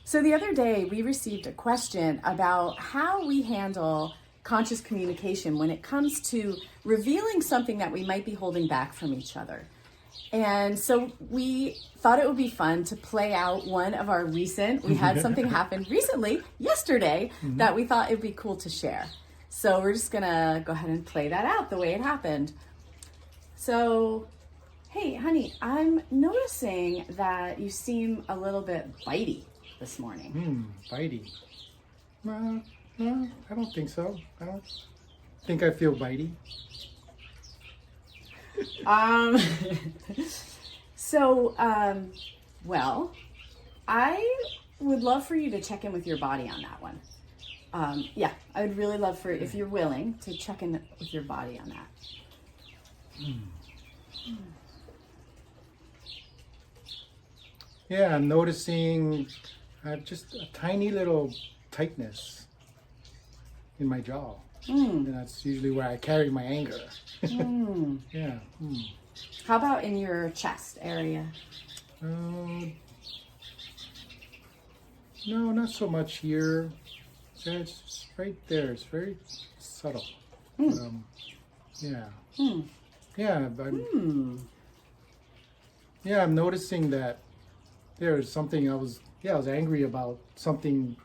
So the other day we received a question about how we handle conscious communication when it comes to revealing something that we might be holding back from each other. And so we thought it would be fun to play out one of our we had something happen recently, yesterday, that we thought it'd be cool to share. So we're just gonna go ahead and play that out the way it happened. So, hey honey, I'm noticing that you seem a little bit bitey this morning. Bitey. No, I don't think so. I don't think I feel bitey. Well, I would love for you to check in with your body on that one. Yeah, I would really love for, if you're willing, to check in with your body on that. Yeah, I'm noticing just a tiny little tightness in my jaw. And that's usually where I carry my anger. Yeah. How about in your chest area? No, not so much here. It's just right there. It's very subtle. Yeah. Yeah, but yeah, I'm noticing that there's something I was angry about something.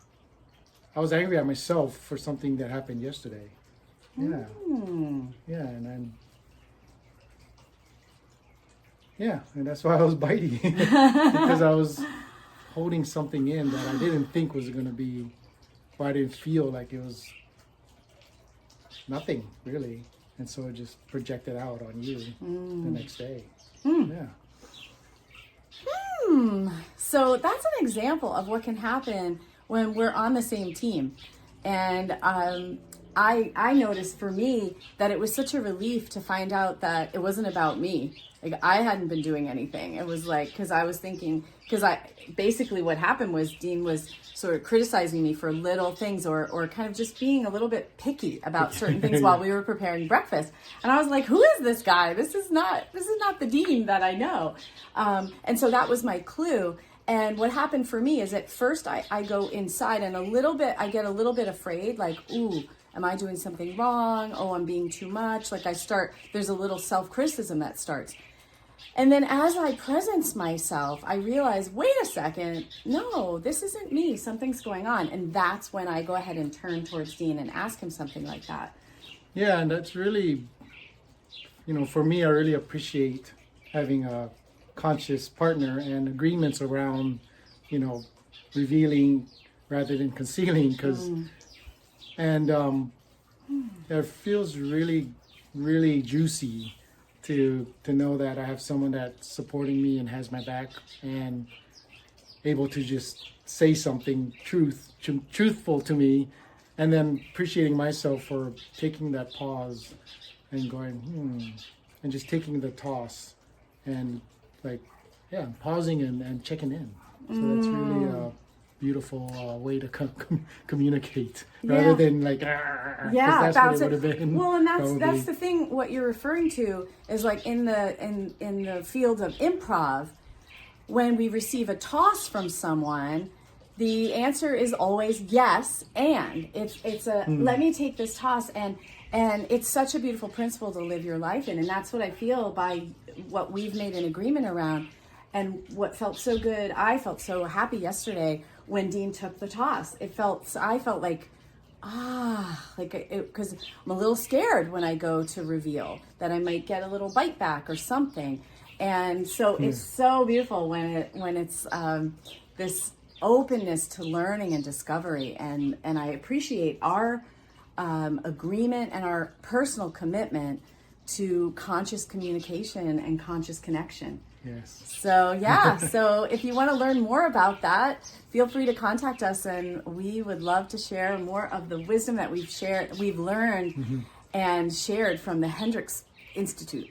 I was angry at myself for something that happened yesterday. Yeah. Yeah, and that's why I was bitey. Because I was holding something in that I didn't think was going to be, or I didn't feel like it was nothing, really. And so it just projected out on you the next day. Yeah. So that's an example of what can happen when we're on the same team. And I noticed for me that it was such a relief to find out that it wasn't about me. Like, I hadn't been doing anything. It was like, because I was thinking, basically what happened was Dean was sort of criticizing me for little things or kind of just being a little bit picky about certain things while we were preparing breakfast. And I was like, who is this guy? This is not the Dean that I know. And so that was my clue. And what happened for me is at first I go inside and I get a little bit afraid, like, ooh, am I doing something wrong? Oh, I'm being too much. Like there's a little self-criticism that starts. And then as I presence myself, I realize, wait a second, no, this isn't me. Something's going on. And that's when I go ahead and turn towards Dean and ask him something like that. Yeah, and that's really, for me, I really appreciate having a conscious partner and agreements around, revealing rather than concealing, it feels really, really juicy to know that I have someone that's supporting me and has my back and able to just say something truthful to me, and then appreciating myself for taking that pause and going, and just taking the toss and pausing and checking in. So that's really a beautiful way to communicate rather than that's what it would have been. Well, and that's the thing. What you're referring to is like in the field of improv, when we receive a toss from someone, the answer is always yes, and it's a let me take this toss, and it's such a beautiful principle to live your life in, and that's what I feel by what we've made an agreement around. And what felt so good, I felt so happy yesterday when Dean took the toss. I felt like, because I'm a little scared when I go to reveal that I might get a little bite back or something. And so it's so beautiful when it's this openness to learning and discovery. And I appreciate our agreement and our personal commitment to conscious communication and conscious connection. Yes. So yeah, so if you want to learn more about that, feel free to contact us, and we would love to share more of the wisdom that we've learned and shared from the Hendricks Institute.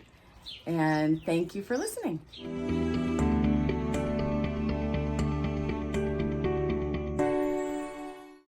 And thank you for listening.